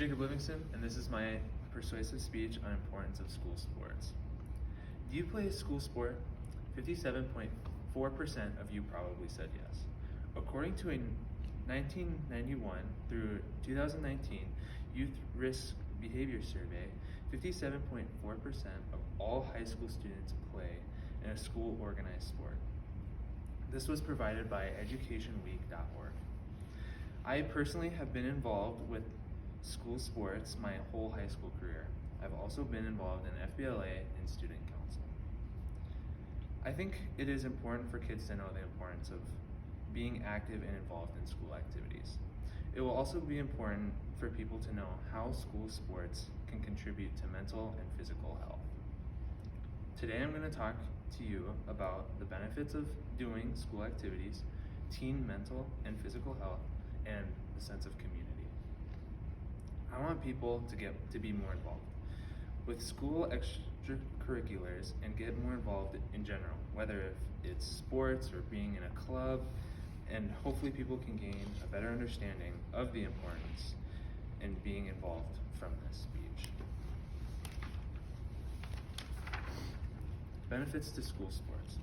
Jacob Livingston, and this is my persuasive speech on importance of school sports. Do you play a school sport? 57.4% of you probably said yes. According to a 1991 through 2019 Youth Risk Behavior Survey, 57.4% of all high school students play in a school organized sport. This was provided by educationweek.org. I personally have been involved with school sports my whole high school career. I've also been involved in FBLA and student council. I think it is important for kids to know the importance of being active and involved in school activities. It will also be important for people to know how school sports can contribute to mental and physical health. Today I'm going to talk to you about the benefits of doing school activities, teen mental and physical health, and the sense of community. I want people to be more involved with school extracurriculars and get more involved in general, whether if it's sports or being in a club, and hopefully people can gain a better understanding of the importance in being involved from this speech. Benefits to school sports.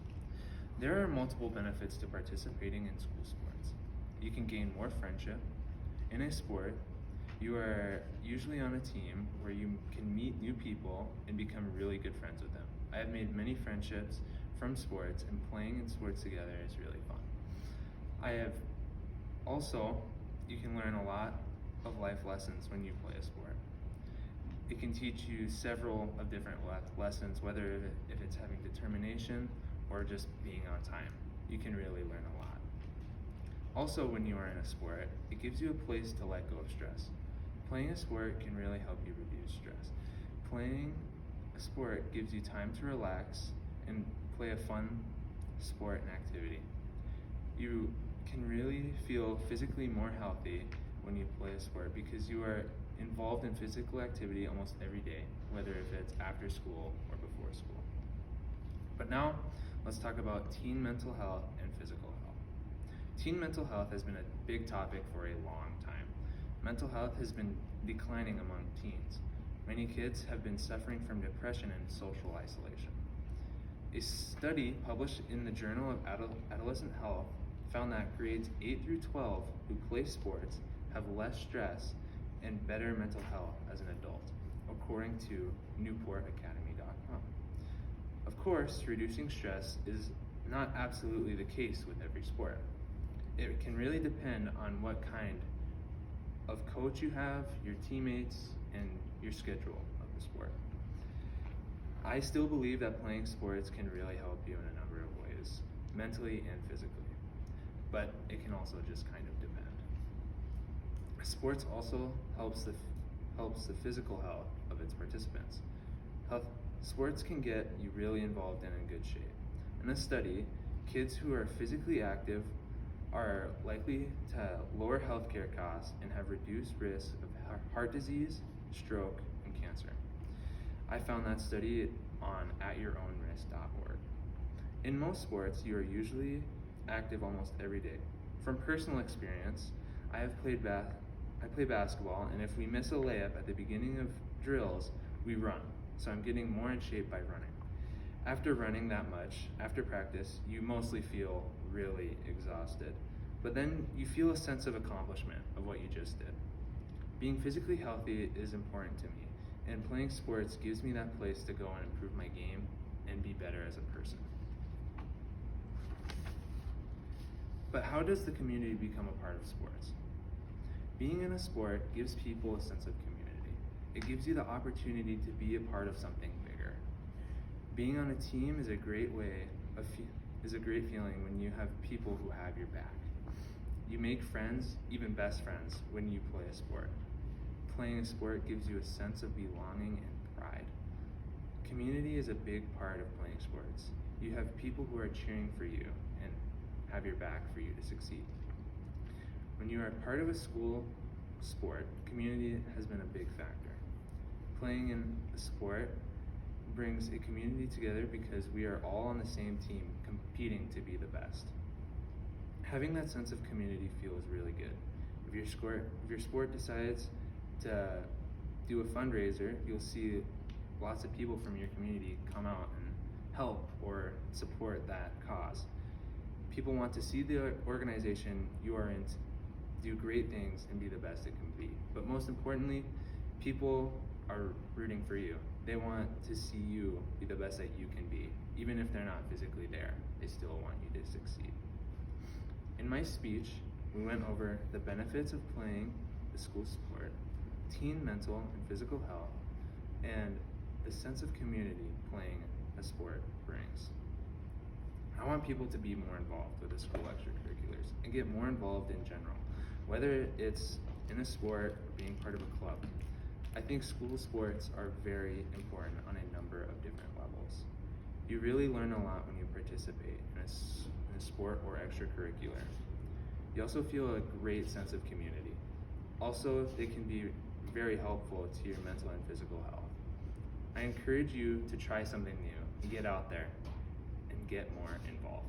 There are multiple benefits to participating in school sports. You can gain more friendship. In a sport, you are usually on a team where you can meet new people and become really good friends with them. I have made many friendships from sports, and playing in sports together is really fun. You can learn a lot of life lessons when you play a sport. It can teach you several of different lessons, whether if it's having determination or just being on time. You can really learn a lot. Also, when you are in a sport, it gives you a place to let go of stress. Playing a sport can really help you reduce stress. Playing a sport gives you time to relax and play a fun sport and activity. You can really feel physically more healthy when you play a sport because you are involved in physical activity almost every day, whether if it's after school or before school. But now, let's talk about teen mental health and physical health. Teen mental health has been a big topic for a long time. Mental health has been declining among teens. Many kids have been suffering from depression and social isolation. A study published in the Journal of Adolescent Health found that grades 8 through 12 who play sports have less stress and better mental health as an adult, according to newportacademy.com. Of course, reducing stress is not absolutely the case with every sport. It can really depend on what kind of coach you have, your teammates, and your schedule of the sport. I still believe that playing sports can really help you in a number of ways, mentally and physically, but it can also just kind of depend. Sports also helps the physical health of its participants. Sports can get you really involved and in good shape. In a study, kids who are physically active are likely to lower healthcare costs and have reduced risk of heart disease, stroke, and cancer. I found that study on atyourownrisk.org. In most sports, you are usually active almost every day. From personal experience, I play basketball, and if we miss a layup at the beginning of drills, we run. So I'm getting more in shape by running. After running that much, after practice, you mostly feel really exhausted, but then you feel a sense of accomplishment of what you just did. Being physically healthy is important to me, and playing sports gives me that place to go and improve my game and be better as a person. But how does the community become a part of sports? Being in a sport gives people a sense of community. It gives you the opportunity to be a part of something bigger. Being on a team is a great feeling when you have people who have your back. You make friends, even best friends, when you play a sport. Playing a sport gives you a sense of belonging and pride. Community is a big part of playing sports. You have people who are cheering for you and have your back for you to succeed. When you are part of a school sport, community has been a big factor. Playing in a sport brings a community together because we are all on the same team competing to be the best. Having that sense of community feels really good. If your sport decides to do a fundraiser, you'll see lots of people from your community come out and help or support that cause. People want to see the organization you are in do great things and be the best it can be. But most importantly, people are rooting for you. They want to see you be the best that you can be. Even if they're not physically there, they still want you to succeed. In my speech, we went over the benefits of playing the school sport, teen mental and physical health, and the sense of community playing a sport brings. I want people to be more involved with the school extracurriculars and get more involved in general, whether it's in a sport or being part of a club. I think school sports are very important on a number of different levels. You really learn a lot when you participate in a sport or extracurricular. You also feel a great sense of community. Also, they can be very helpful to your mental and physical health. I encourage you to try something new and get out there and get more involved.